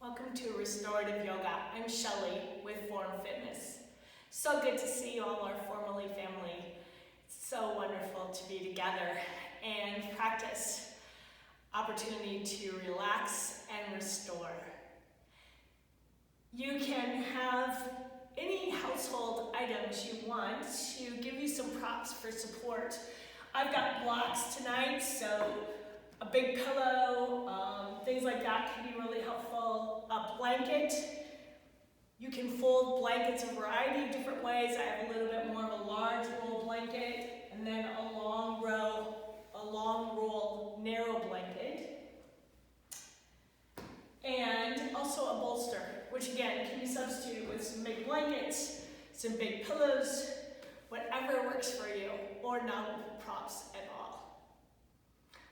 Welcome to Restorative Yoga. I'm Shelly with Form Fitness. So good to see you all, our Formally family. It's so wonderful to be together and practice. Opportunity to relax and restore. You can have any household items you want to give you some props for support. I've got blocks tonight, so a big pillow, things like that can be really helpful. A blanket, you can fold blankets a variety of different ways. I have a little bit more of a large roll blanket, and then a long roll, narrow blanket. And also a bolster, which again can be substituted with some big blankets, some big pillows, whatever works for you, or no props at all.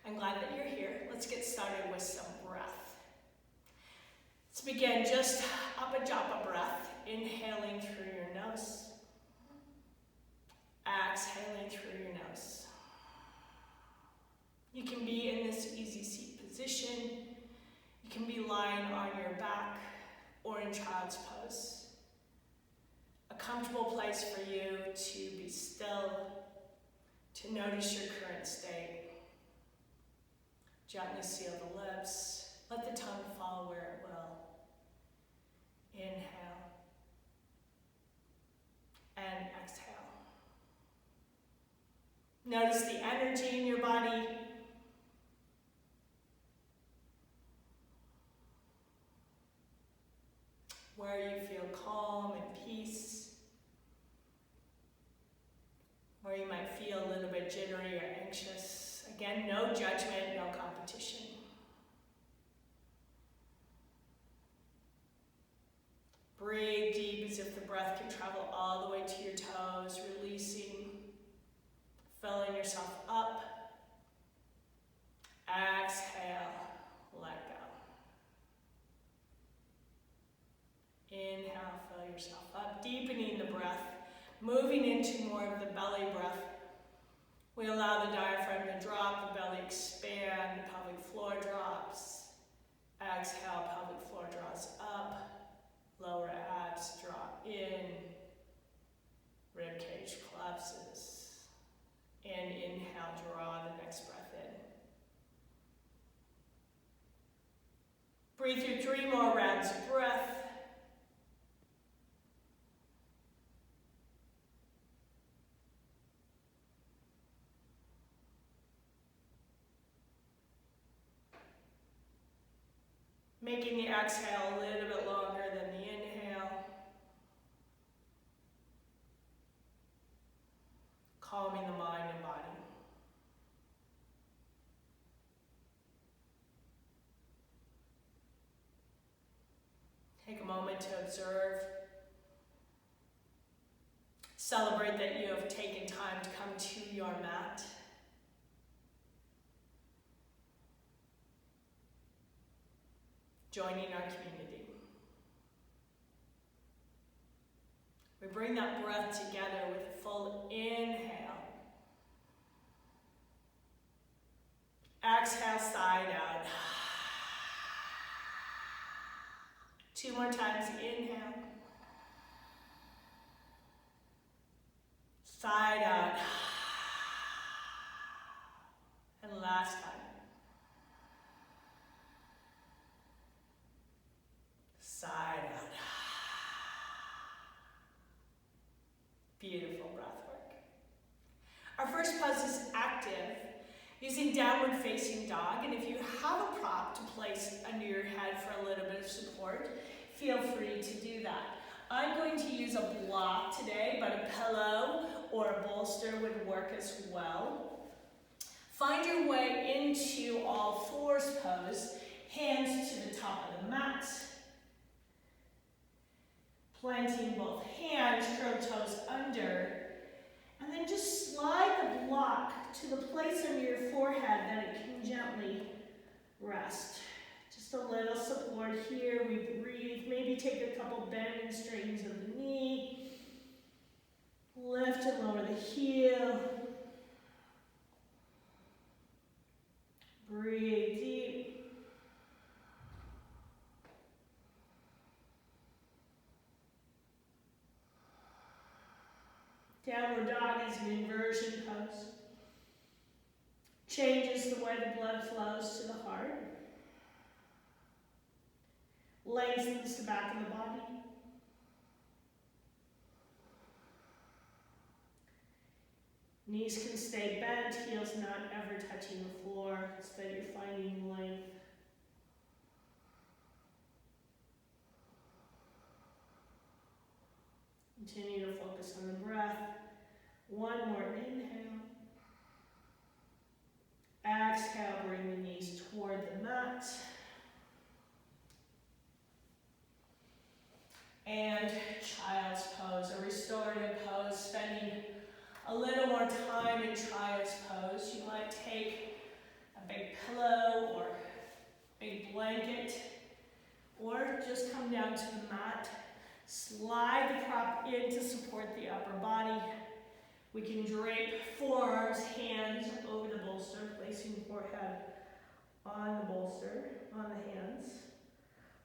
I'm glad that you're here. Let's get started with some breath. Let's begin just Upajjhapa breath, inhaling through your nose, exhaling through your nose. You can be in this easy seat position. You can be lying on your back or in child's pose. A comfortable place for you to be still, to notice your current state. Gently seal the lips. Let the tongue fall where it will. Inhale and exhale. Notice the energy in your body. Where you feel calm and peace. Where you might feel a little bit jittery or anxious. Again, no judgment, no competition. Breathe deep as if the breath can travel all the way to your toes, releasing, filling yourself up. Exhale, let go. Inhale, fill yourself up, deepening the breath, moving into more of the belly breath. We allow the diaphragm to drop, the belly expand, the pelvic floor drops. Exhale, pelvic floor draws up. Lower abs drop in, rib cage collapses, and inhale, draw the next breath in. Breathe through 3 more rounds of breath. Making the exhale a little bit longer than the inhale. Calming the mind and body. Take a moment to observe. Celebrate that you have taken time to come to your mat. Joining our community. We bring that breath together with a full inhale. Exhale, side out. 2 more times, inhale. Side out. And last time. Side out. Beautiful breath work. Our first pose is active, using downward facing dog. And if you have a prop to place under your head for a little bit of support, feel free to do that. I'm going to use a block today, but a pillow or a bolster would work as well. Find your way into all fours pose, hands to the top of the mat. Planting both hands, curl toes under, and then just slide the block to the place under your forehead that it can gently rest. Just a little support here. We breathe. Maybe take a couple bend and straightens of the knee. Lift and lower the heel. Breathe deep. Downward dog is an inversion pose. Changes the way the blood flows to the heart. Lengthens the back of the body. Knees can stay bent, heels not ever touching the floor, so that you're finding length. Continue to focus on the breath. One more inhale. Exhale, bring the knees toward the mat. And child's pose, a restorative pose, spending a little more time in child's pose. You might take a big pillow or big blanket, or just come down to the mat. Slide the prop in to support the upper body. We can drape forearms, hands over the bolster, placing forehead on the bolster, on the hands,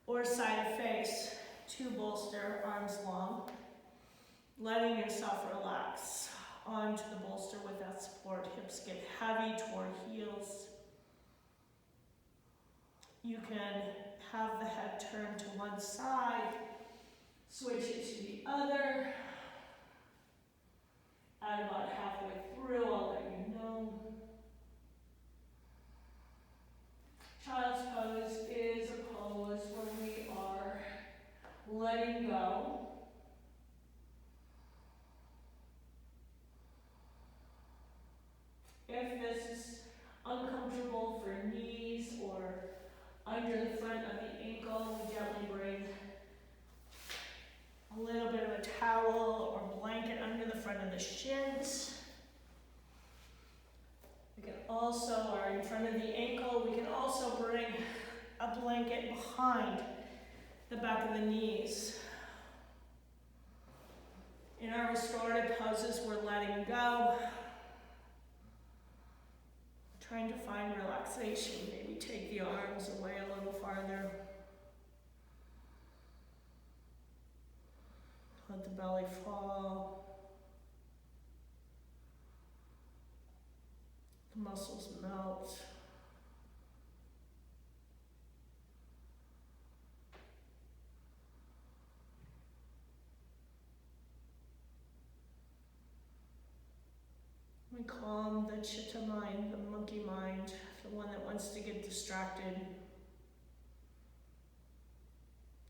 or side of face to bolster, arms long, letting yourself relax onto the bolster with that support. Hips get heavy toward heels. You can have the head turn to one side, switch it to the other. At about halfway through, I'll let you know. Child's pose is a pose where we are letting go. If this is uncomfortable for knees or under the front of the ankle, we gently bring a little bit of a towel or blanket under the front of the shins. We can also, or in front of the ankle, we can also bring a blanket behind the back of the knees. In our restorative poses, we're letting go. Trying to find relaxation. Maybe take the arms away a little farther. Let the belly fall. The muscles melt. We calm the chitta mind, the monkey mind, the one that wants to get distracted.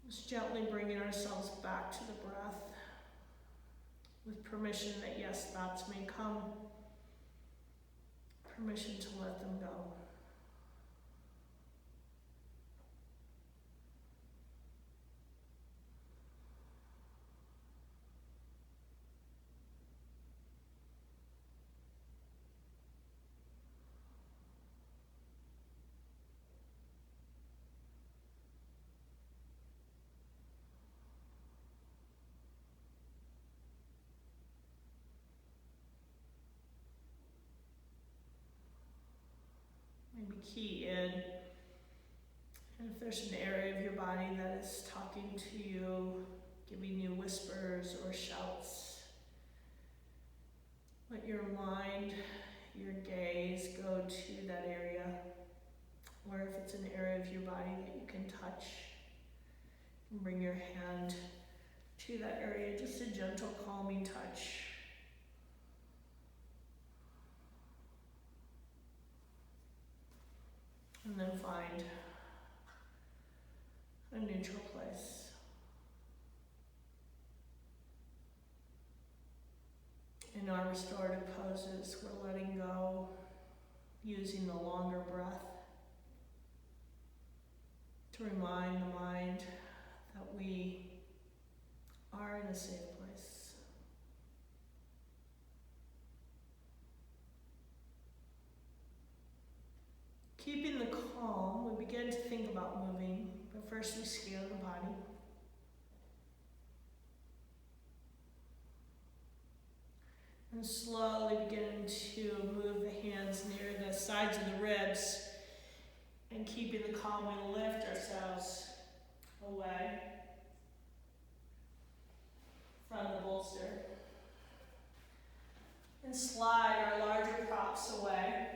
Just gently bringing ourselves back to the breath with permission that yes, thoughts may come. Permission to let them go. Maybe key in, and if there's an area of your body that is talking to you, giving you whispers or shouts, let your mind, your gaze go to that area. Or if it's an area of your body that you can touch, and bring your hand to that area, just a gentle calming touch. And then find a neutral place. In our restorative poses, we're letting go, using the longer breath to remind the mind that we are in a safe place. Keeping the calm, we begin to think about moving, but first we scale the body. And slowly begin to move the hands near the sides of the ribs, and keeping the calm, we lift ourselves away from the bolster. And slide our larger props away.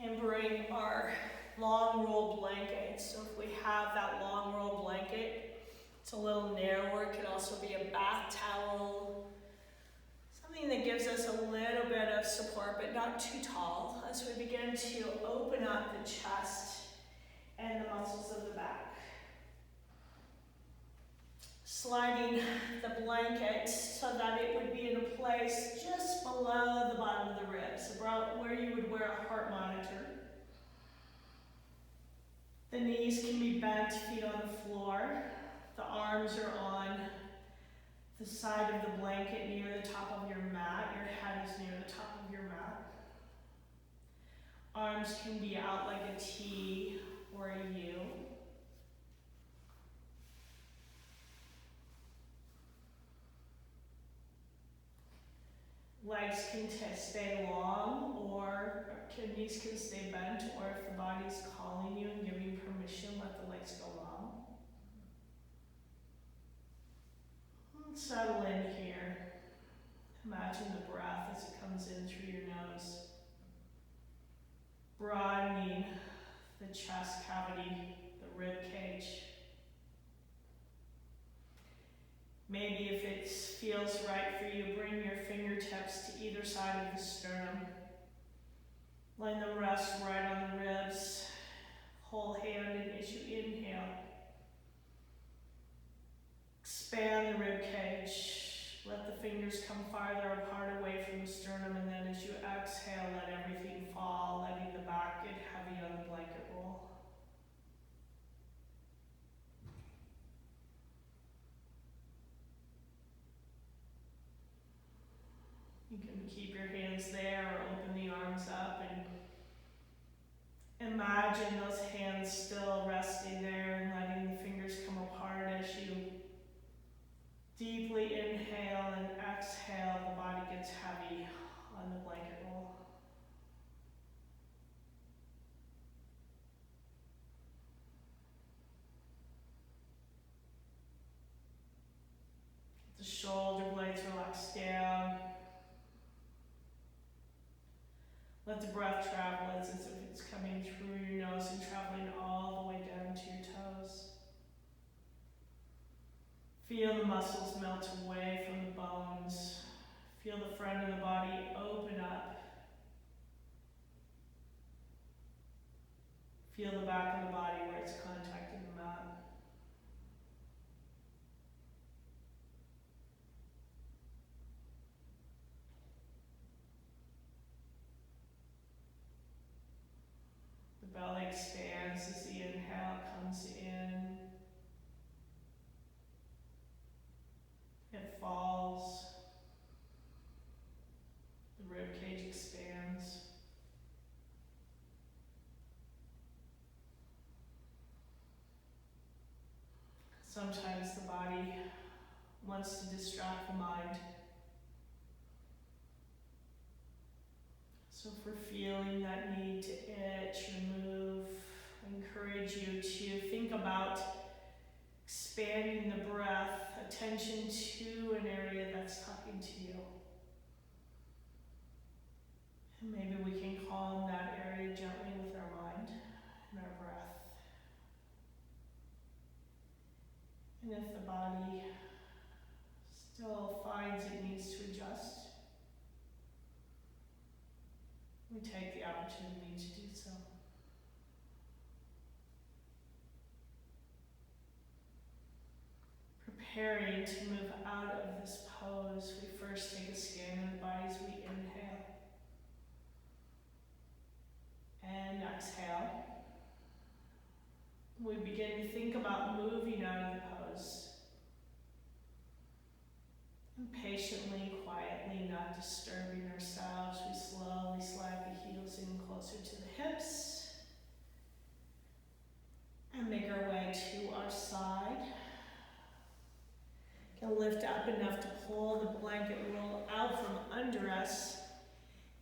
And bring our long roll blanket. So if we have that long roll blanket, it's a little narrower. It can also be a bath towel. Something that gives us a little bit of support, but not too tall, as we begin to open up the chest and the muscles of the back. Sliding the blanket so that it would be in a place just below the bottom of the ribs, about where you would wear a heart monitor. The knees can be bent, feet on the floor. The arms are on the side of the blanket near the top of your mat. Your head is near the top of your mat. Arms can be out like a T or a U. Legs can stay long, or knees can stay bent, or if the body's calling you and giving permission, let the legs go long. And settle in here. Imagine the breath as it comes in through your nose. Broadening the chest cavity, the rib cage. Maybe if it feels right for you, bring your fingertips to either side of the sternum. Let them rest right on the ribs. Whole hand in as you inhale. Expand the rib cage. Let the fingers come farther apart away from the sternum, and then as you exhale, let everything fall, letting the back get heavy on the blanket roll. You can keep your hands there or open the arms up and imagine those hands still resting there and letting the fingers come apart as you deeply inhale and exhale. The body gets heavy on the blanket roll. The shoulder blades relax down. Let the breath travel as if it's coming through your nose and traveling all the way down to your toes. Feel the muscles melt away from the bones. Feel the front of the body open up. Feel the back of the body where it's contacting the mat. The belly expands as the inhale comes in. It falls. The rib cage expands. Sometimes the body wants to distract the mind. So if we're feeling that need to itch or move, I encourage you to think about expanding the breath, attention to an area that's talking to you. And maybe we can calm that area gently with our mind and our breath. And if the body still finds it needs to adjust, we take the opportunity to do so. Preparing to move out of this pose, we first take a scan of the body as we inhale and exhale. We begin to think about moving out of the pose. And patiently, quietly, not disturbing ourselves, we slowly slide the heels in closer to the hips and make our way to our side. Can lift up enough to pull the blanket roll out from under us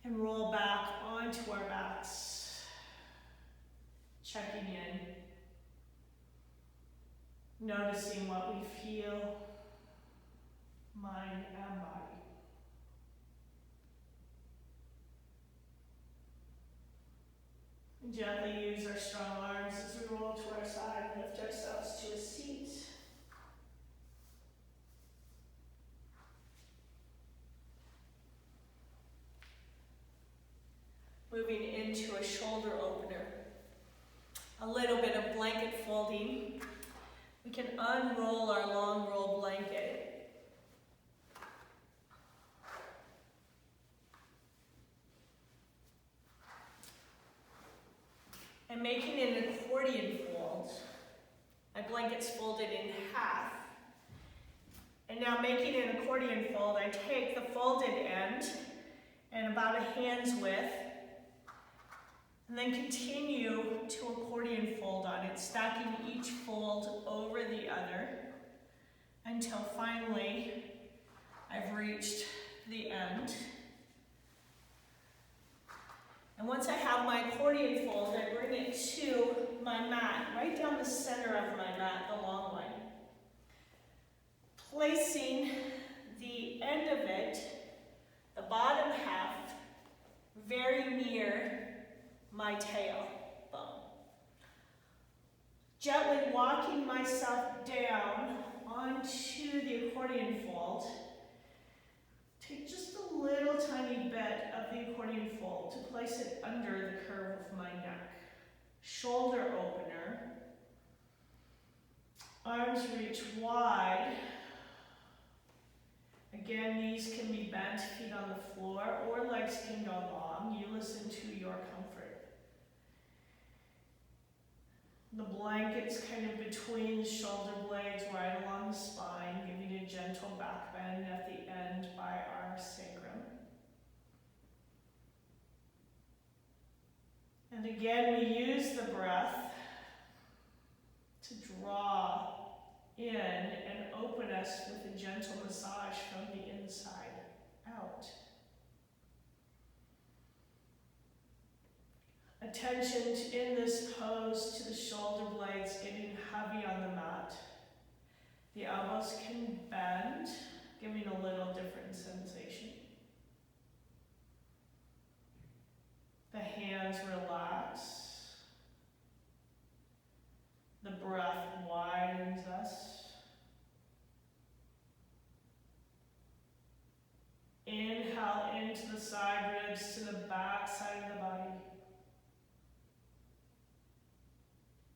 and roll back onto our backs. Checking in. Noticing what we feel, mind and body. And gently use our strong arms as we roll to our side and lift ourselves to a seat. Moving into a shoulder opener. A little bit of blanket folding. We can unroll our long roll blanket. And making an accordion fold. My blanket's folded in half. And now making an accordion fold, I take the folded end and about a hand's width, and then continue to accordion fold on it, stacking each fold over the other until finally I've reached the end. And once I have my accordion fold, I bring it to my mat, right down the center of my mat, the long one. Placing the end of it, the bottom half, very near my tailbone. Gently walking myself down onto the accordion fold. Take just a little tiny bit of the accordion fold to place it under the curve of my neck. Shoulder opener. Arms reach wide. Again, knees can be bent, feet on the floor, or legs can go long. You listen to your comfort. The blanket's kind of between the shoulder blades, right along the spine, giving a gentle back bend at the end by our sacrum. And again, we use the breath to draw in and open us with a gentle massage from the inside out. Attention in this pose to the shoulder blades getting heavy on the mat. The elbows can bend, giving a little different sensation. The hands relax. The breath widens us. Inhale into the side ribs to the back side of the body.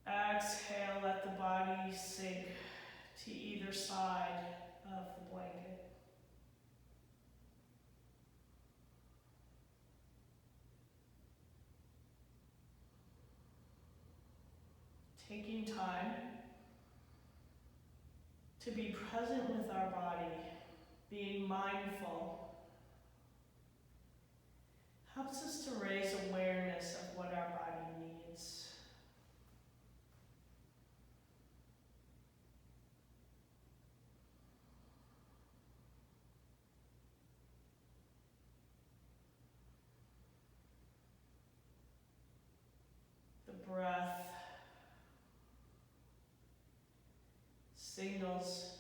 Exhale, let the body sink to either side of the blanket. Taking time to be present with our body, being mindful, helps us to raise awareness of what our body needs. The breath signals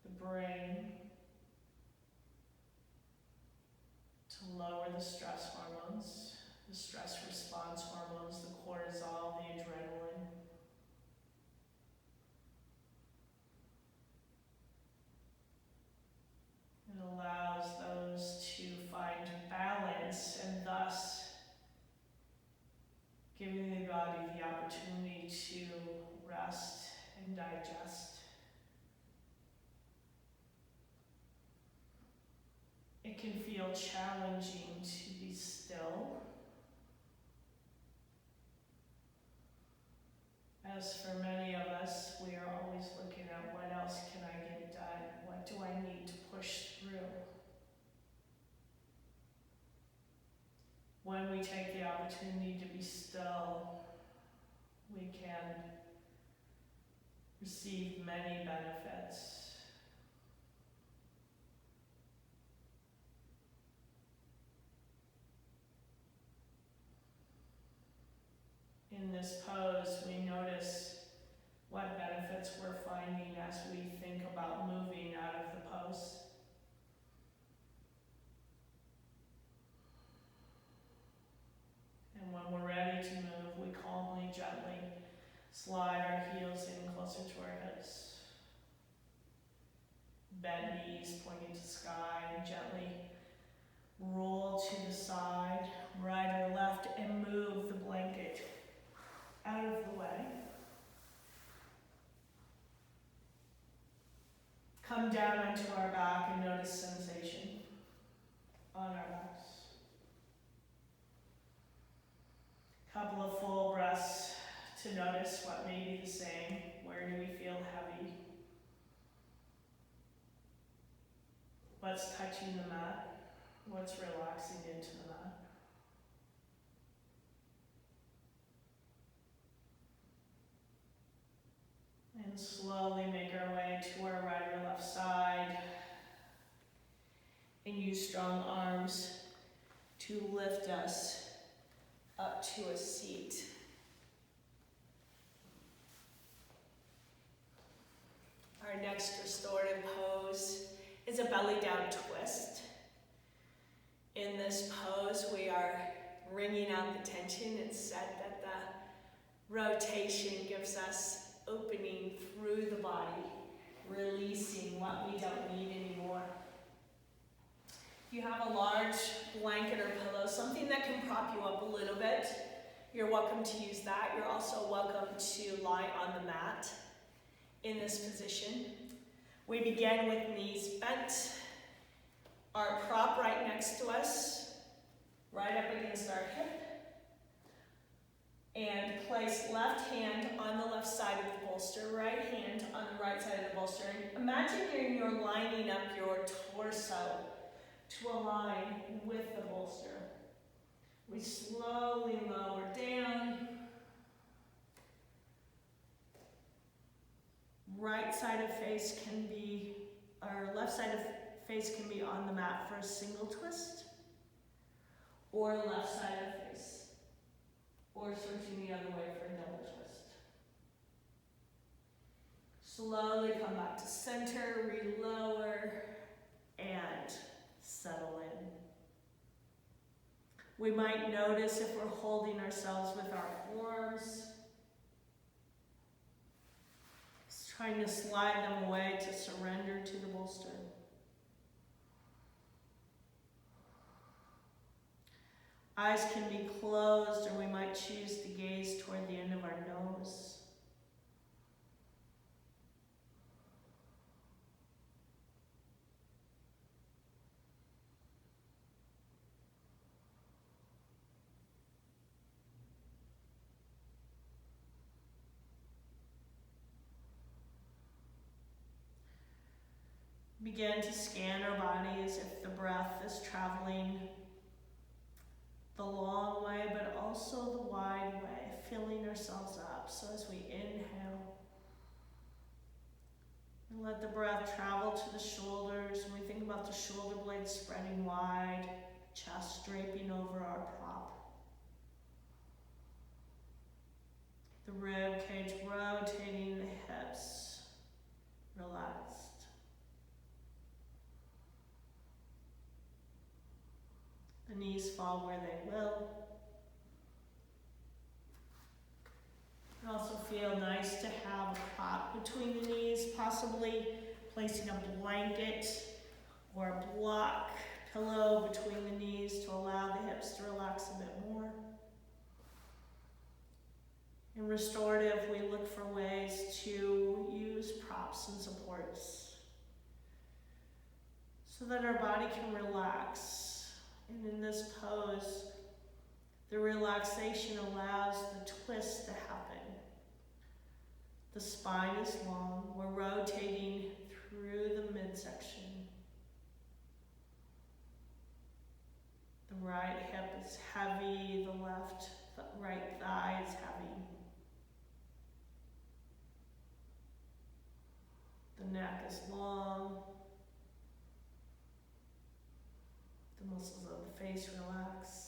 the brain to lower the stress hormones, the stress response hormones, the cortisol, the adrenaline. It allows those to find balance and thus giving the body the opportunity to rest and digest. It can feel challenging to be still. As for many of us, we are always looking at what else can I get done? What do I need to push through? When we take the opportunity to be still, we can receive many benefits. In this pose, we notice what benefits we're Slide our heels in closer to our hips. Bend knees pointing to sky. Gently roll to the side, right or left, and move the blanket out of the way. Come down onto our back and notice sensation on our backs. Couple of full breaths to notice what may be the same. Where do we feel heavy? What's touching the mat? What's relaxing into the mat? And slowly make our way to our right or left side. And use strong arms to lift us up to a seat. Our next restorative pose is a belly down twist. In this pose, we are wringing out the tension. It's said that the rotation gives us opening through the body, releasing what we don't need anymore. If you have a large blanket or pillow, something that can prop you up a little bit, you're welcome to use that. You're also welcome to lie on the mat in this position. We begin with knees bent, our prop right next to us, right up against our hip, and place left hand on the left side of the bolster, right hand on the right side of the bolster. And imagine you're lining up your torso to align with the bolster. We slowly lower down. Right side of face can be, or left side of face can be on the mat for a single twist, or left side of face, or switching the other way for a double twist. Slowly come back to center, relower, and settle in. We might notice if we're holding ourselves with our forearms, trying to slide them away to surrender to the bolster. Eyes can be closed, or we might choose to gaze toward the end of our nose. Begin to scan our body as if the breath is traveling the long way, but also the wide way, filling ourselves up. So as we inhale, and let the breath travel to the shoulders. When we think about the shoulder blades spreading wide, chest draping over our prop. The rib cage rotating, the hips relaxed. The knees fall where they will. It also feels nice to have a prop between the knees, possibly placing a blanket or a block pillow between the knees to allow the hips to relax a bit more. In restorative, we look for ways to use props and supports so that our body can relax. And in this pose, the relaxation allows the twist to happen. The spine is long. We're rotating through the midsection. The right hip is heavy, the right thigh is heavy. The neck is long. The muscles of the face relax.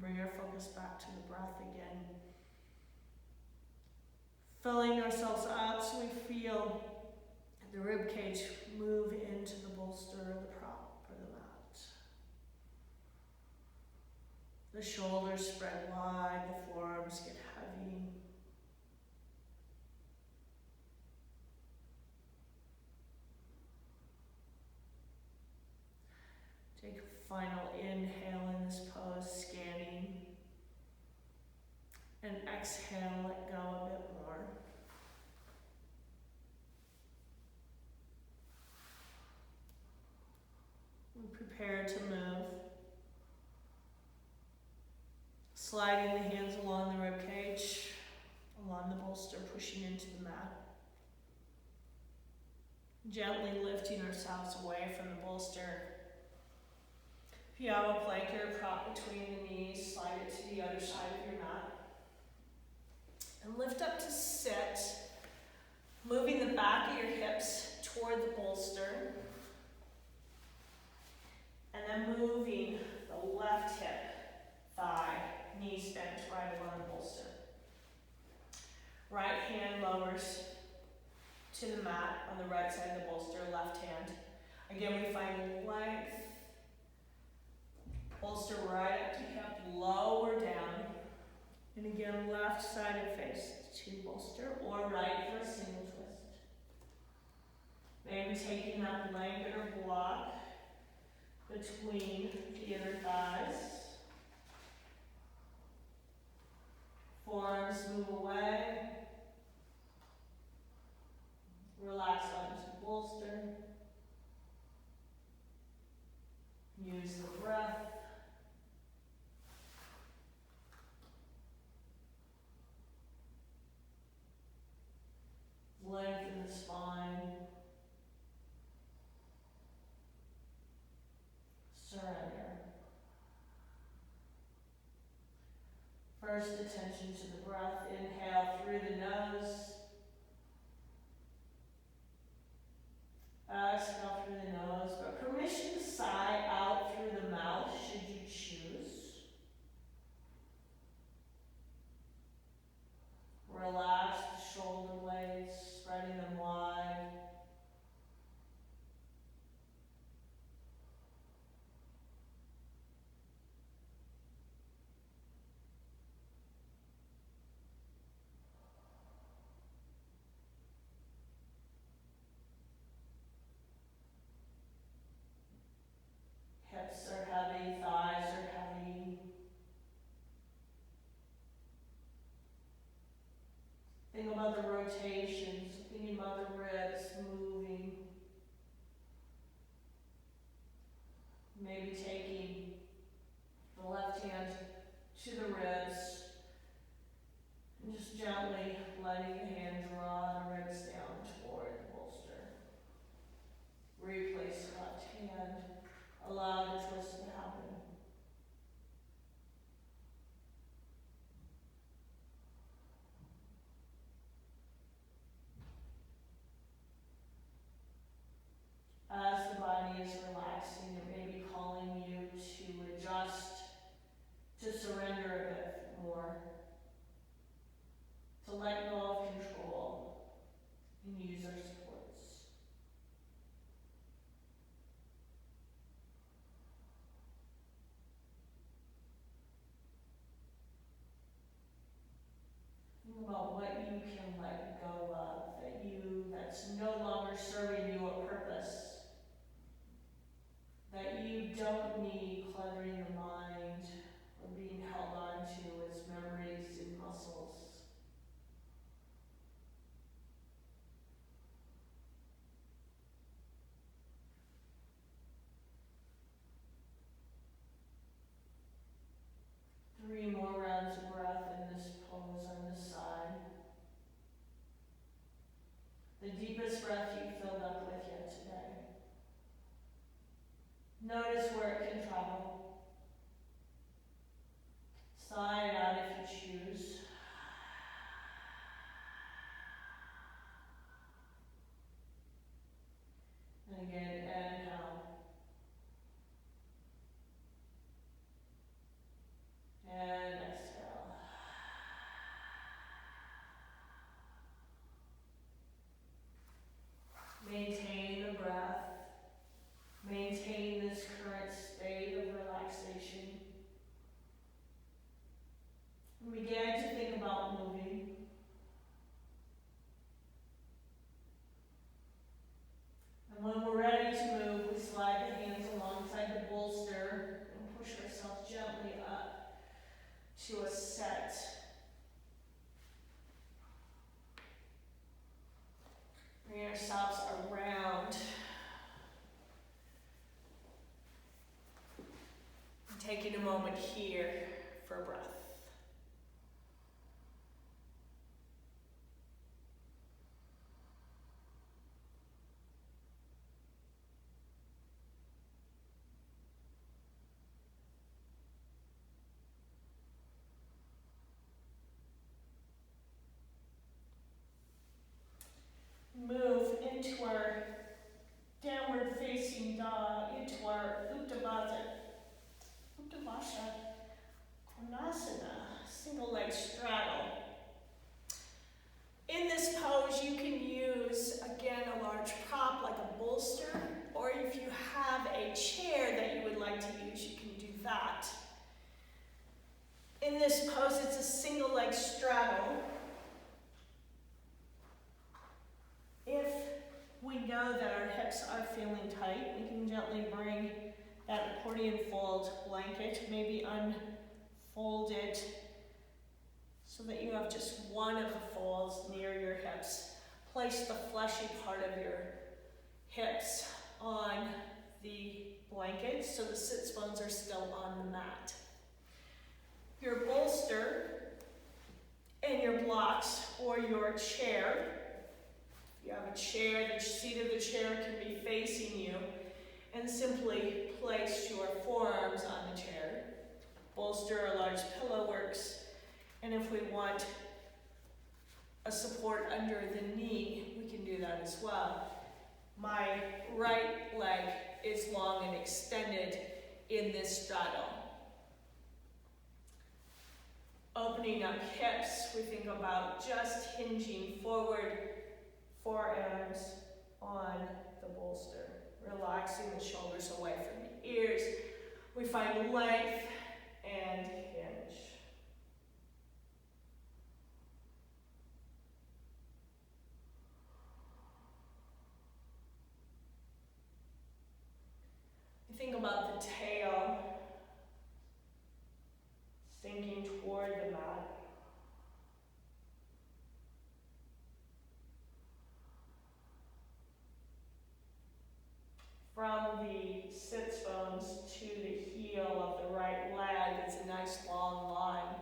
bring our focus back to the breath again. Filling ourselves up so we feel the rib cage move into the bolster or the prop or the mat. The shoulders spread wide, the forearms get heavy. Take a final inhale in this pose, scanning. And exhale, let go a bit more. And prepare to move. Sliding the hands along the rib cage, along the bolster, pushing into the mat. Gently lifting ourselves away from the bolster. If you have a plank or a prop between the knees, slide it to the other side of your mat. And lift up to sit, moving the back of your hips toward the bolster. And then moving the left hip, thigh, knees bent right along the bolster. Right hand lowers to the mat on the right side of the bolster, left hand. Again, we find length. Bolster right up to hip, lower down. And again, left sided face to bolster or right for a single twist. Maybe taking that blanket or block between the inner thighs. Forearms move away. Relax onto the bolster. Use the breath. Lengthen the spine. Surrender. First, attention to the breath. Inhale through the nose. Exhale through the nose, but permission to sigh out through the mouth should you choose. Relax the shoulder blades, spreading them wide. Hips are heavy, thighs are heavy. Think about the rotations, thinking about the ribs moving. Maybe taking the left hand to the ribs and just gently letting the hand draw the ribs down toward the bolster. Replace the left hand. Allow the twist to happen. As the body is relaxing, it may be calling you to adjust, to surrender a bit more, to let go of control and use our supports. Think about what you can let go of, that's no longer serving you a purpose. That you don't need cluttering the mind or being held on to as memories and muscles. Three more rounds of breath in this pose on this side. The deepest breath you've filled up with yet today. Notice where it can travel. Sigh it out if you choose. And again, inhale. to a set. Bring ourselves around. Taking a moment here for breath. Move into our downward facing dog, into our Uttanasana, Konasana, single leg straddle. In this pose, you can use, again, a large prop like a bolster, or if you have a chair that you would like to use, you can do that. In this pose, it's a single leg straddle. If we know that our hips are feeling tight, we can gently bring that accordion fold blanket, maybe unfold it so that you have just one of the folds near your hips. Place the fleshy part of your hips on the blanket so the sits bones are still on the mat. Your bolster and your blocks or your chair. You have a chair, the seat of the chair can be facing you, and simply place your forearms on the chair. Bolster or large pillow works, and if we want a support under the knee, we can do that as well. My right leg is long and extended in this straddle. Opening up hips, we think about just hinging forward, forearms on the bolster, relaxing the shoulders away from the ears. We find length and hinge. We think about the tail sinking toward the mat. From the sits bones to the heel of the right leg is a nice long line.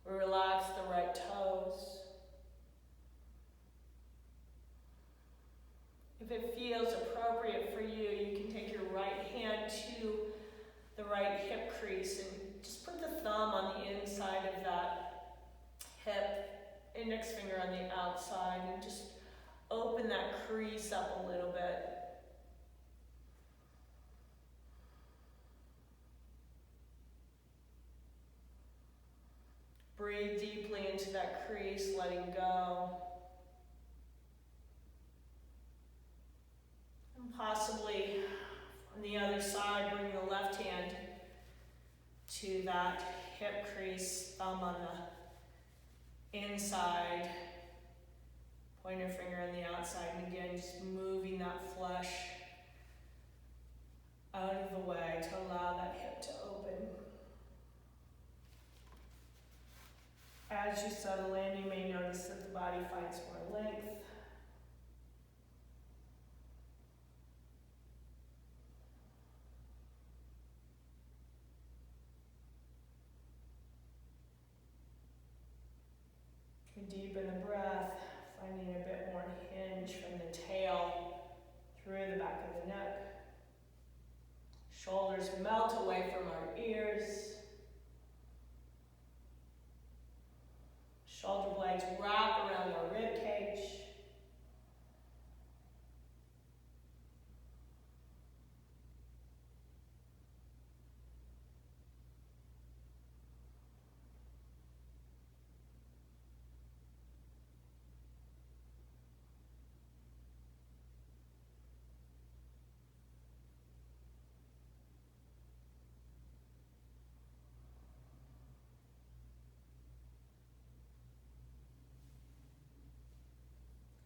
Relax the right toes. If it feels appropriate for you, you can take your right hand to the right hip crease and just put the thumb on the inside of that hip, index finger on the outside, and just open that crease up a little bit. Breathe deeply into that crease, letting go. And possibly on the other side, bring the left hand to that hip crease, thumb on the inside, pointer finger on the outside, and again, just moving that flesh out of the way to allow that hip to open. As you settle in, you may notice that the body finds more length. Deepen the breath, finding a bit more hinge from the tail through the back of the neck. Shoulders melt away from our ears. Shoulder blades wrap around our rib cage.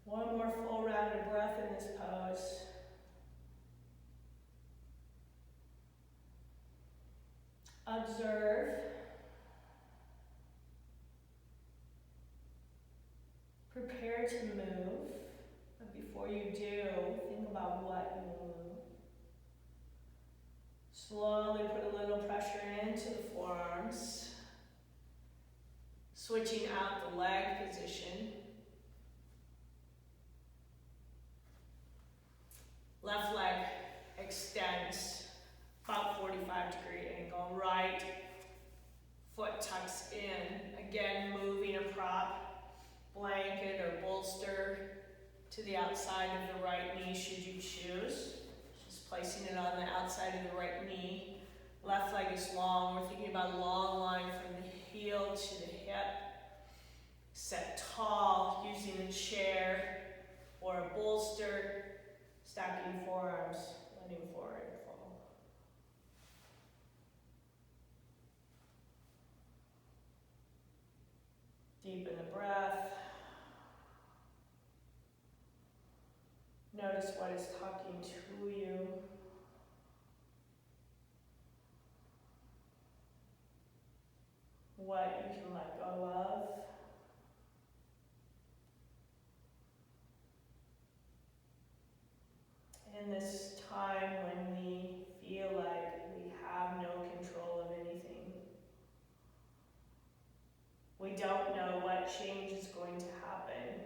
One more full round of breath in this pose. Observe. Prepare to move, but before you do, think about what you will move. Slowly put a little pressure into the forearms, switching out the leg position. Left leg extends about 45-degree angle. Right foot tucks in. Again, moving a prop, blanket or bolster to the outside of the right knee should you choose. Just placing it on the outside of the right knee. Left leg is long. We're thinking about a long line from the heel to the hip. Set tall using a chair or a bolster. Stacking forearms, letting forward fall. Deepen the breath. Notice what is talking to you. What you can let go of. In this time when we feel like we have no control of anything, we don't know what change is going to happen.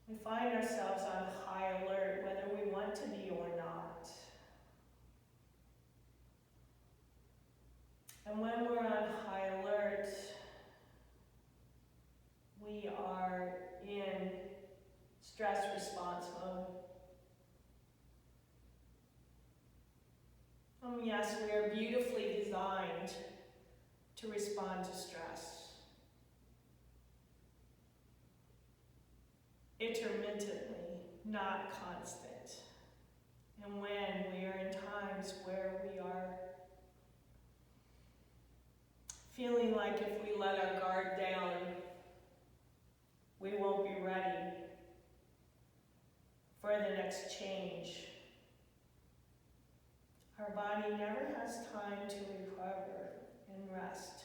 We find ourselves on high alert whether we want to be or not. And when we're on high alert, we are in stress response mode. Yes, we are beautifully designed to respond to stress. Intermittently, not constant. And when we are in times where we are feeling like if we let our guard down, we won't be ready for the next change. Our body never has time to recover and rest.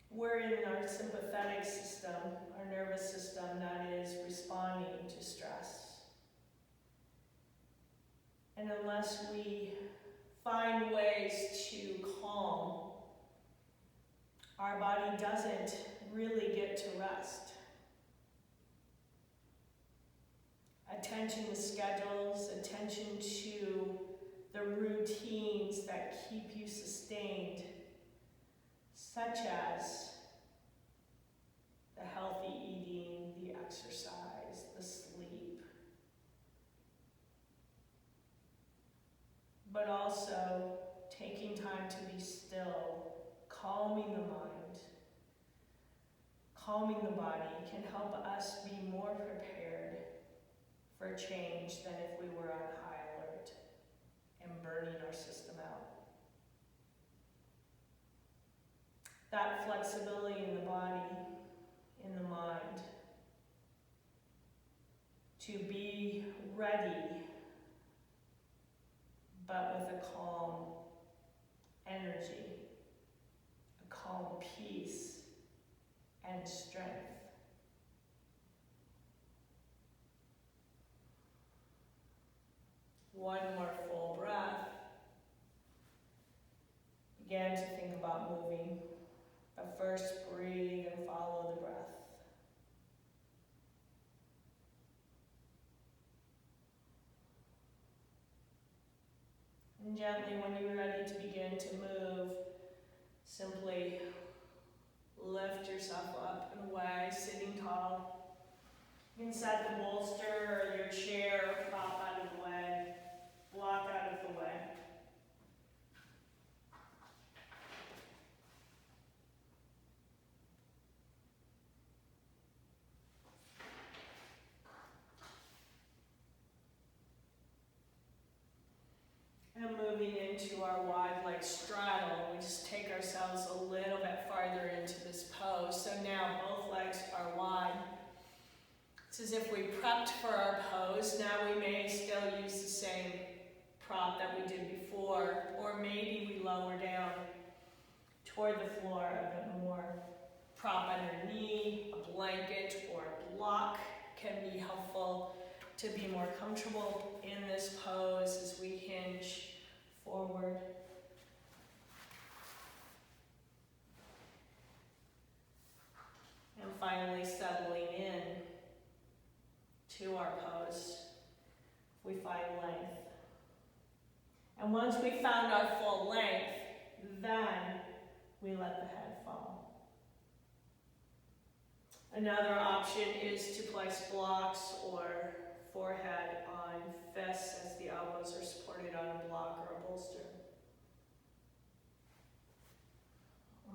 We're in our sympathetic system, our nervous system that is responding to stress. And unless we find ways to calm, our body doesn't really get to rest. Attention to schedules, attention to the routines that keep you sustained, such as the healthy eating, the exercise, the sleep, but also taking time to be still, calming the mind, calming the body can help us be more prepared for change than if we were on high alert and burning our system out. That flexibility in the body, in the mind, to be ready, but with a calm energy, a calm peace and strength. One more full breath. Begin to think about moving, but first breathe and follow the breath. And gently, when you're ready to begin to move, simply lift yourself up and away, sitting tall. You can set the bolster or your chair or prop out of the way, block out of the way. And moving into our wide leg straddle, we just take ourselves a little bit farther into this pose. So now both legs are wide. It's as if we prepped for our pose. Now we may still use the same prop that we did before, or maybe we lower down toward the floor a bit more. Prop under knee, a blanket, or a block can be helpful to be more comfortable in this pose as we hinge forward. And finally settling in to our pose, we find length. And once we found our full length, then we let the head fall. Another option is to place blocks or forehead on fists as the elbows are supported on a block or a bolster.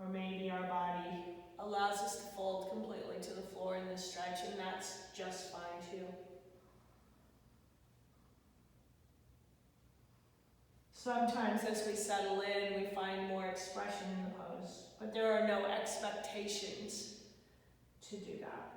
Or maybe our body allows us to fold completely to the floor in this stretch, and that's just fine too. Sometimes as we settle in, we find more expression in the pose, but there are no expectations to do that.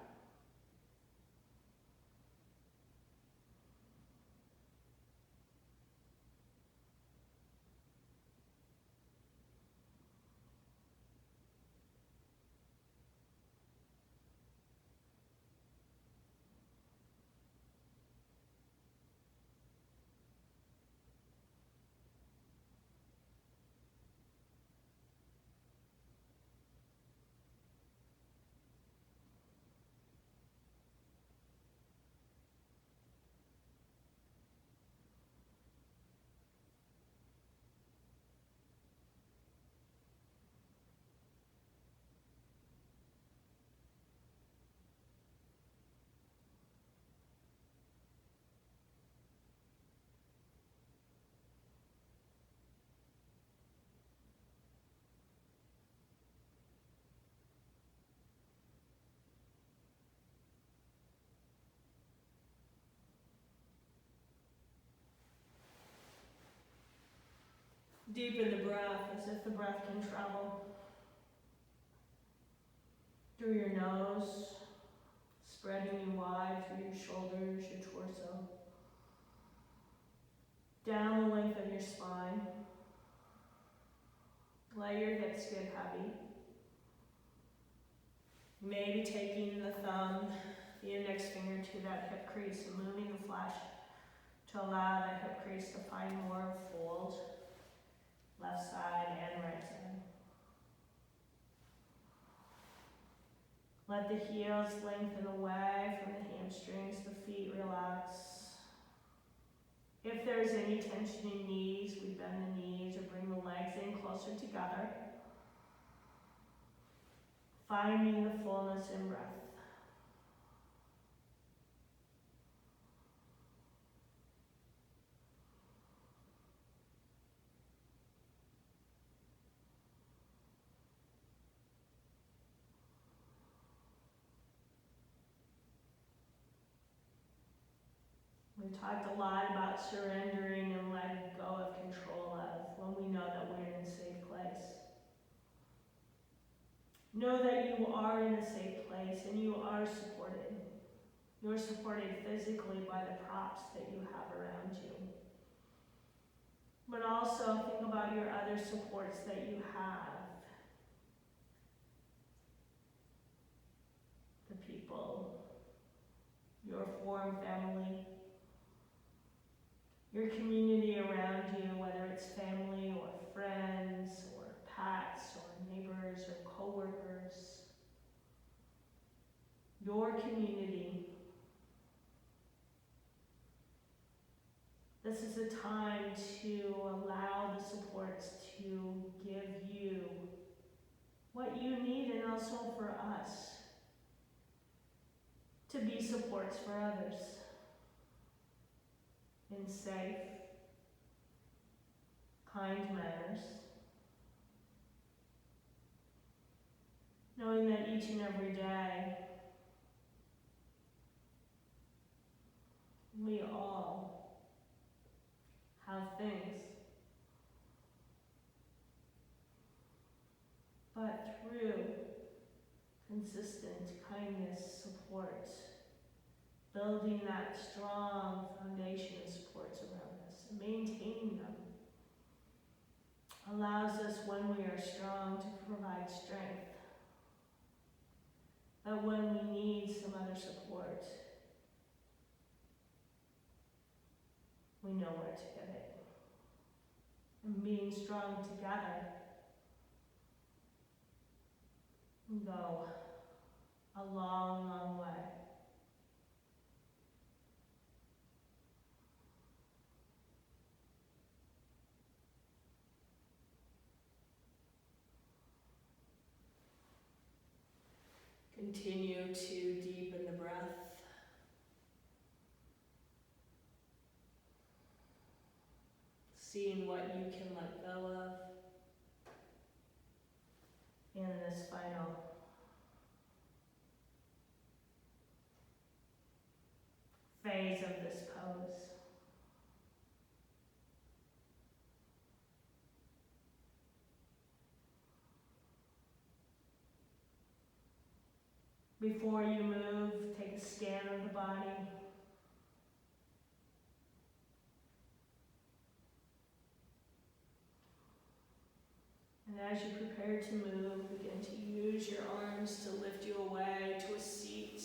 Deepen the breath as if the breath can travel through your nose, spreading you wide through your shoulders, your torso, down the length of your spine. Let your hips get heavy. Maybe taking the thumb, the index finger to that hip crease and moving the flesh to allow that hip crease to find more fold. Left side and right side. Let the heels lengthen away from the hamstrings, the feet relax. If there's any tension in knees, we bend the knees or bring the legs in closer together. Finding the fullness in breath. We talked a lot about surrendering and letting go of control of when we know that we're in a safe place. Know that you are in a safe place and you are supported. You're supported physically by the props that you have around you. But also think about your other supports that you have. The people, your forum family, your community around you, whether it's family or friends or pets or neighbors or coworkers. Your community. This is a time to allow the supports to give you what you need, and also for us to be supports for others in safe, kind manners, knowing that each and every day we all have things, but through consistent kindness, support, building that strong foundation and supports around us, and maintaining them allows us, when we are strong, to provide strength. That when we need some other support, we know where to get it. And being strong together, we go a long, long way. Continue to deepen the breath. Seeing what you can let go of in this final phase of this pose. Before you move, take a scan of the body. And as you prepare to move, begin to use your arms to lift you away to a seat.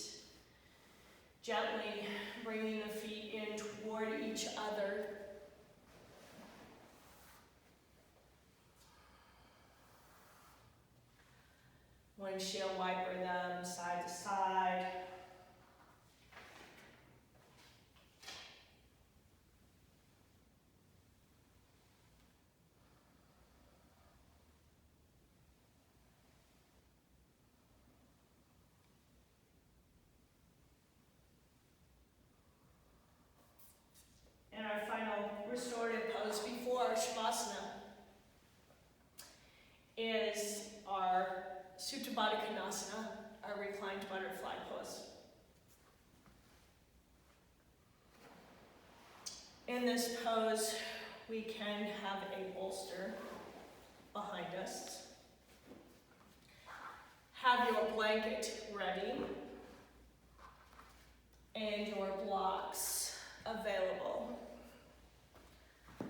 Gently bringing the feet in toward each other. Windshield wiper them side to side. And our final restorative pose before our Shavasana is our Supta Baddha Konasana, our reclined butterfly pose. In this pose, we can have a bolster behind us. Have your blanket ready and your blocks available.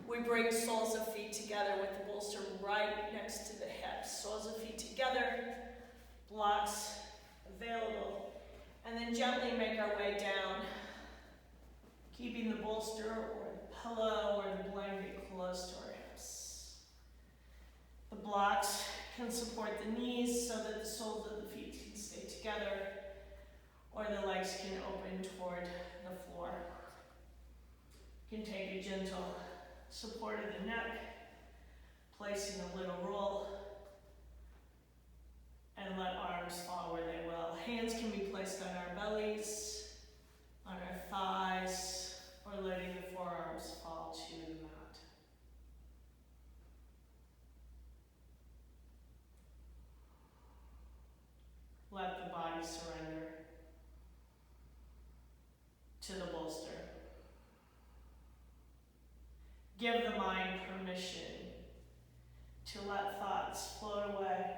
We bring soles of feet together with the bolster right next to the hips. Soles of feet together, blocks available, and then gently make our way down, keeping the bolster or the pillow or the blanket close to our hips. The blocks can support the knees so that the soles of the feet can stay together, or the legs can open toward the floor. You can take a gentle support of the neck, placing a little roll, and let arms fall where they will. Hands can be placed on our bellies, on our thighs, or letting the forearms fall to the mat. Let the body surrender to the bolster. Give the mind permission to let thoughts float away.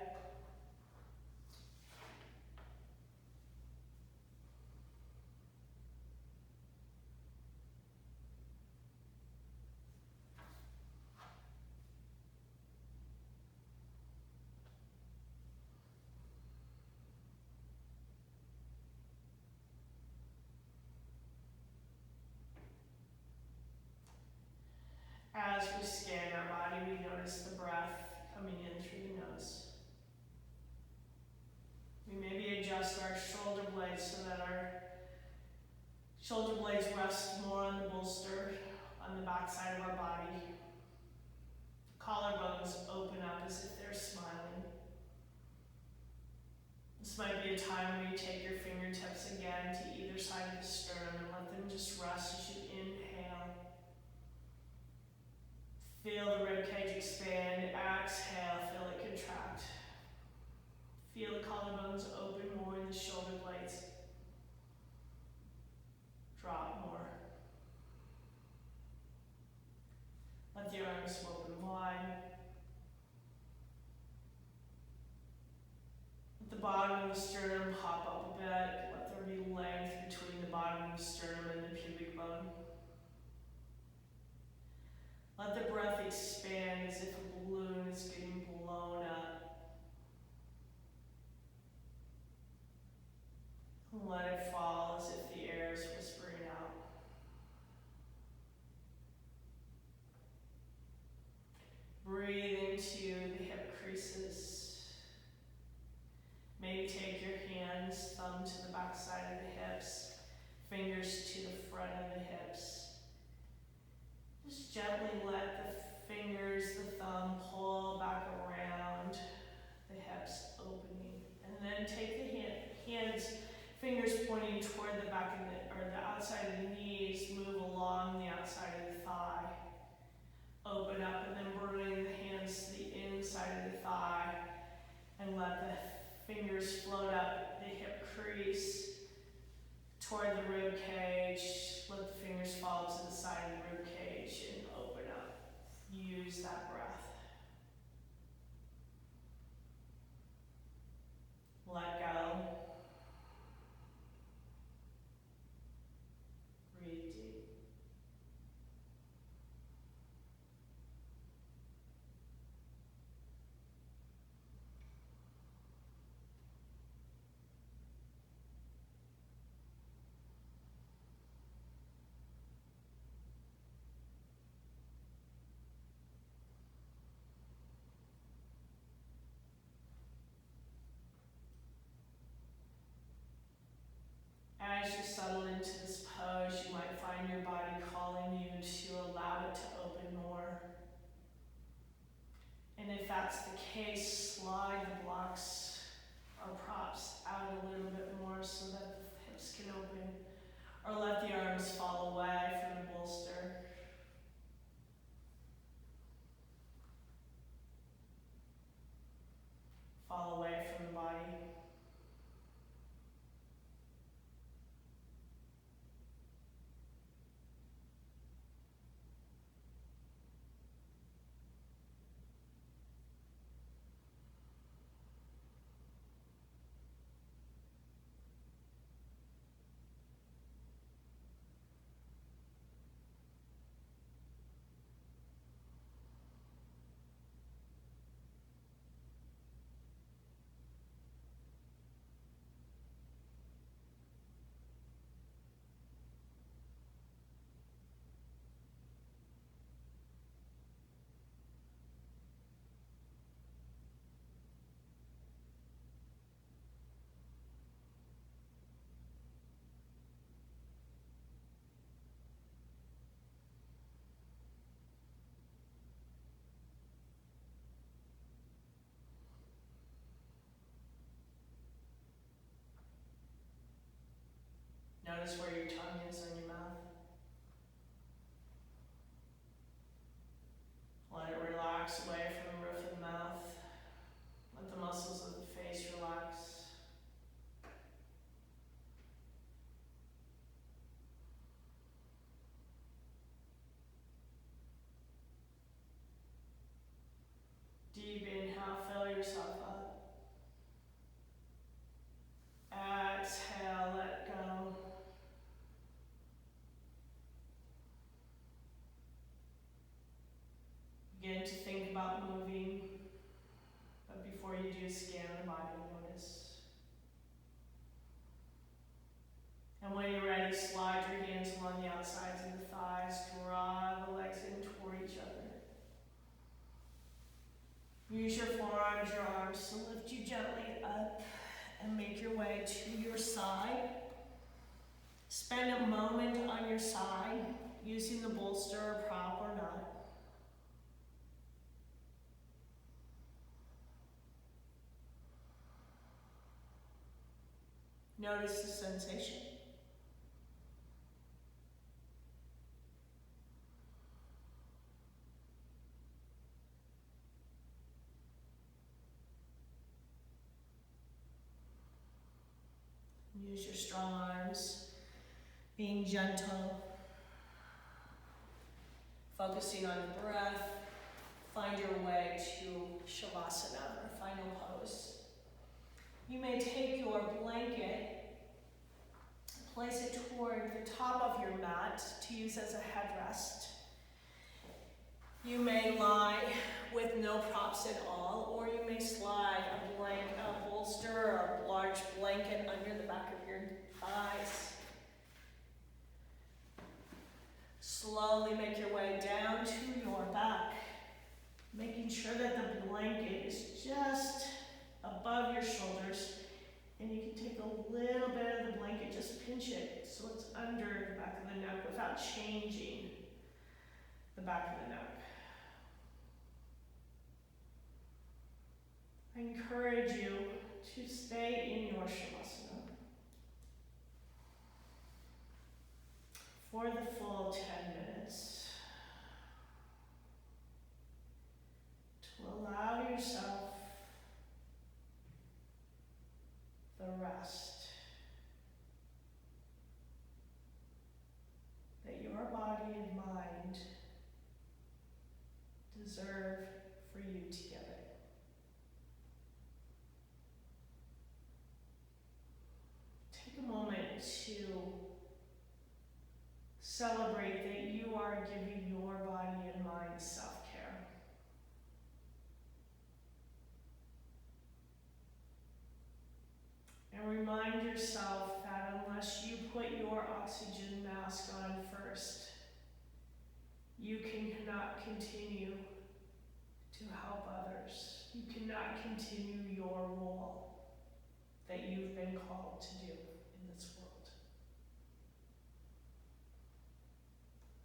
As we scan our body, we notice the breath coming in through the nose. We maybe adjust our shoulder blades so that our shoulder blades rest more on the bolster, on the back side of our body. Collarbones open up as if they're smiling. This might be a time where you take your fingertips again to either side of the sternum and let them just rest as you inhale. Feel the ribcage expand. Exhale, feel it contract. Feel the collarbones open more and the shoulder blades drop more. Let the arms open wide. Let the bottom of the sternum hop up a bit. Let there be length between the bottom of the sternum and the pubic bone. Let the breath expand as if a balloon is getting blown up. And let it fall as if the air is whispering out. Breathe into the hip creases. Maybe take your hands, thumb to the back side of the hips, fingers to the front of the hips. Just gently let the fingers, the thumb pull back around the hips, opening. And then take the hands, fingers pointing toward the back of the, or the outside of the knees, move along the outside of the thigh. Open up and then bring the hands to the inside of the thigh and let the fingers float up the hip crease toward the rib cage. Let the fingers fall to the side of the rib cage and open up. Use that breath. Let go. Breathe deep. As you settle into this pose, you might find your body calling you to allow it to open more. And if that's the case, slide the blocks or props out a little bit more so that the hips can open. Or let the arms fall away from the bolster. Fall away from the body. Notice where your tongue is on your mouth. Let it relax away from the roof of the mouth. Let the muscles of the face relax. Deep inhale, fill yourself up. Exhale, let go. Begin to think about moving, but before you do, scan the body, notice. And when you're ready, slide your hands along the outsides of the thighs, draw the legs in toward each other. Use your forearms, your arms to lift you gently up and make your way to your side. Spend a moment on your side, using the bolster or prop or not. Notice the sensation. Use your strong arms, being gentle, focusing on the breath. Find your way to Shavasana, or final pose. You may take your blanket, place it toward the top of your mat to use as a headrest. You may lie with no props at all, or you may slide a bolster or a large blanket under the back of your thighs. Slowly make your way down to your back, making sure that the blanket is just above your shoulders, and you can take a little bit of the blanket, just pinch it so it's under the back of the neck without changing the back of the neck. I encourage you to stay in your Shavasana for the full 10 minutes. To allow yourself the rest that your body and mind deserve for you to get it. Take a moment to celebrate that you are giving your body and mind self-care. And remind yourself that unless you put your oxygen mask on first, you cannot continue to help others. You cannot continue your role that you've been called to do in this world.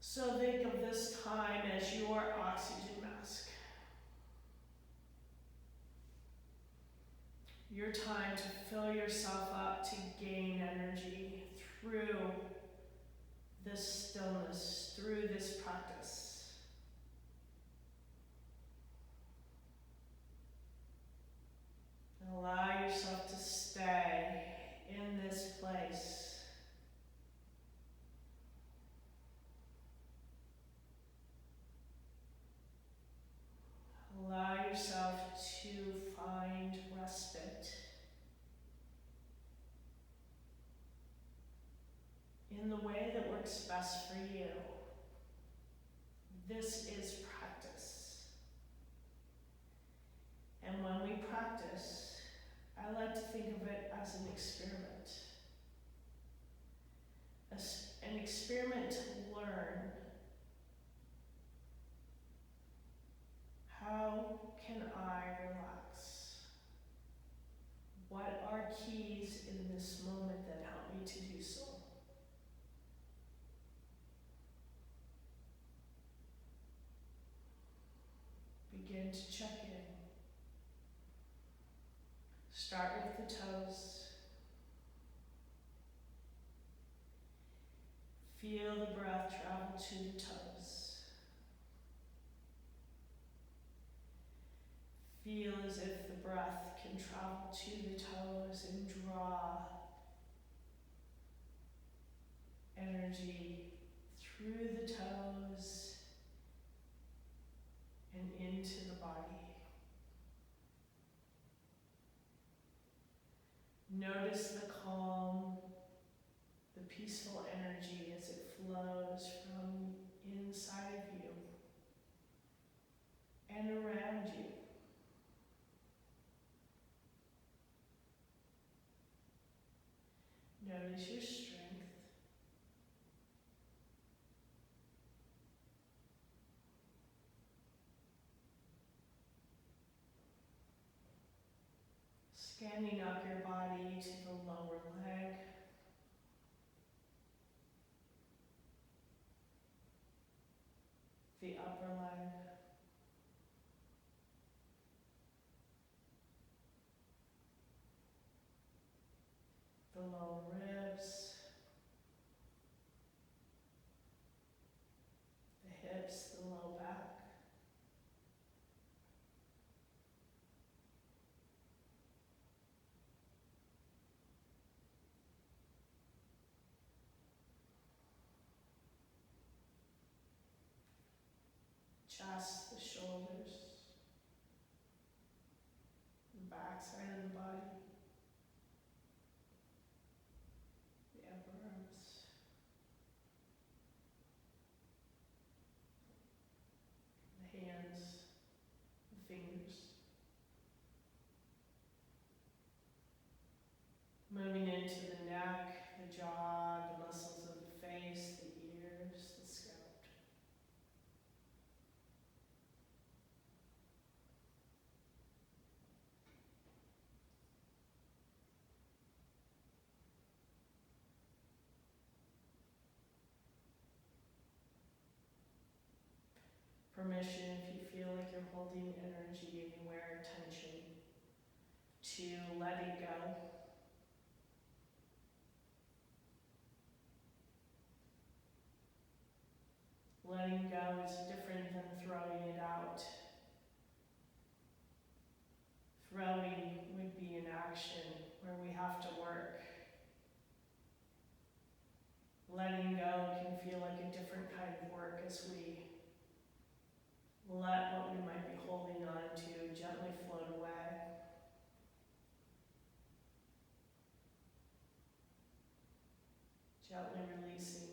So think of this time as your oxygen mask. Your time to fill yourself up, to gain energy through this stillness, through this practice. And allow yourself to stay in this place. Allow yourself to find respite in the way that works best for you. This is practice. And when we practice, I like to think of it as an experiment. An experiment to learn how can I relax? What are keys in this moment that help me to do so? Begin to check in. Start with the toes. Feel the breath travel to the toes. Feel as if the breath can travel to the toes and draw energy through the toes and into the body. Notice the calm, the peaceful energy as it flows from inside of you and around you. Notice your strength. Scanning up your body to the lower leg. The upper leg. The lower ribs. The hips, the low back. Chest, the shoulders, the back side of the body, the upper arms. fingers. Moving into the neck, the jaw, the muscles of the face, the ears, the scalp. Permission, if you feel like you're holding energy anywhere, tension, to let it go. Letting go is different than throwing it out. Throwing would be an action where we have to work. Letting go can feel like a different kind of work as we let what we might be holding on to gently float away. Gently releasing.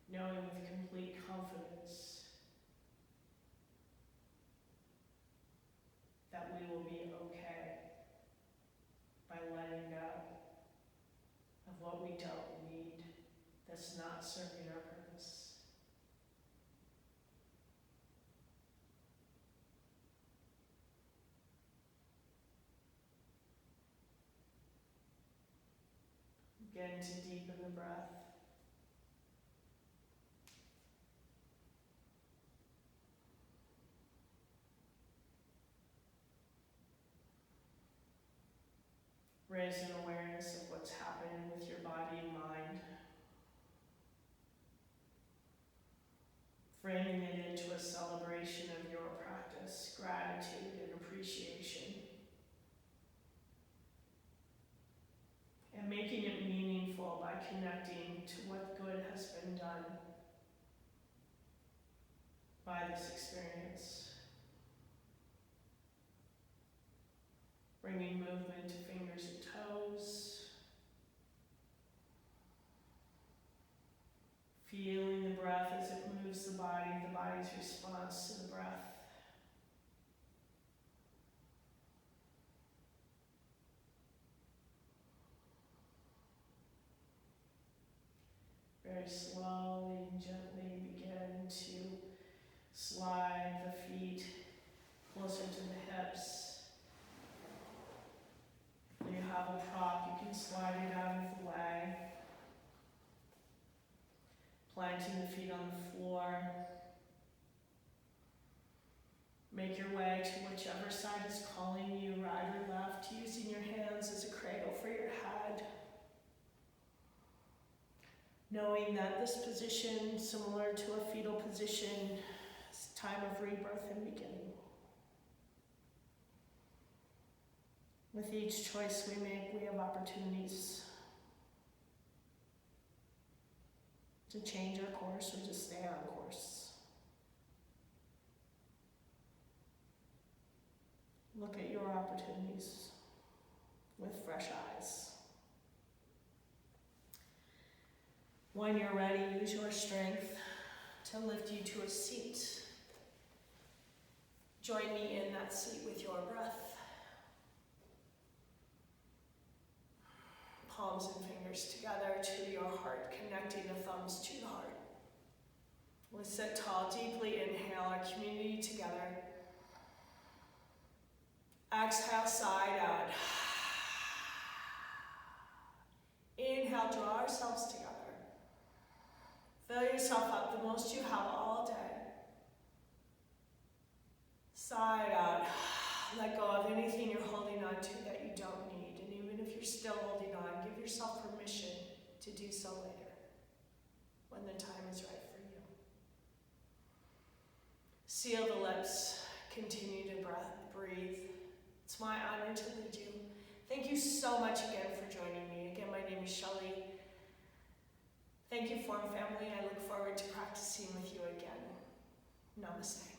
Knowing with complete confidence that we will be okay by letting go of what we don't need, that's not serving our purpose. Again, to deepen the breath. Raise an awareness of what's happening with your body and mind. Framing it into a celebration of your practice, gratitude and appreciation. And making it meaningful by connecting to what good has been done by this experience. Bringing movement to fingers and toes. Feeling the breath as it moves the body's response to the breath. Very slowly and gently begin to slide the feet closer to the hips. If you have a prop, you can slide it out of the way. Planting the feet on the floor. Make your way to whichever side is calling you, right or left, using your hands as a cradle for your head. Knowing that this position, similar to a fetal position, is a time of rebirth and beginning. With each choice we make, we have opportunities to change our course or to stay on course. Look at your opportunities with fresh eyes. When you're ready, use your strength to lift you to a seat. Join me in that seat with your breath. Palms and fingers together to your heart, connecting the thumbs to the heart. We'll sit tall, deeply inhale our community together. Exhale, side out. Inhale, draw ourselves together. Fill yourself up the most you have all day. Side out. Let go of anything you're holding on to that you don't need. And even if you're still holding on, give yourself permission to do so later, when the time is right for you. Seal the lips. Continue to breathe. It's my honor to lead you. Thank you so much again for joining me. Again, my name is Shelly. Thank you, Form Family. I look forward to practicing with you again. Namaste.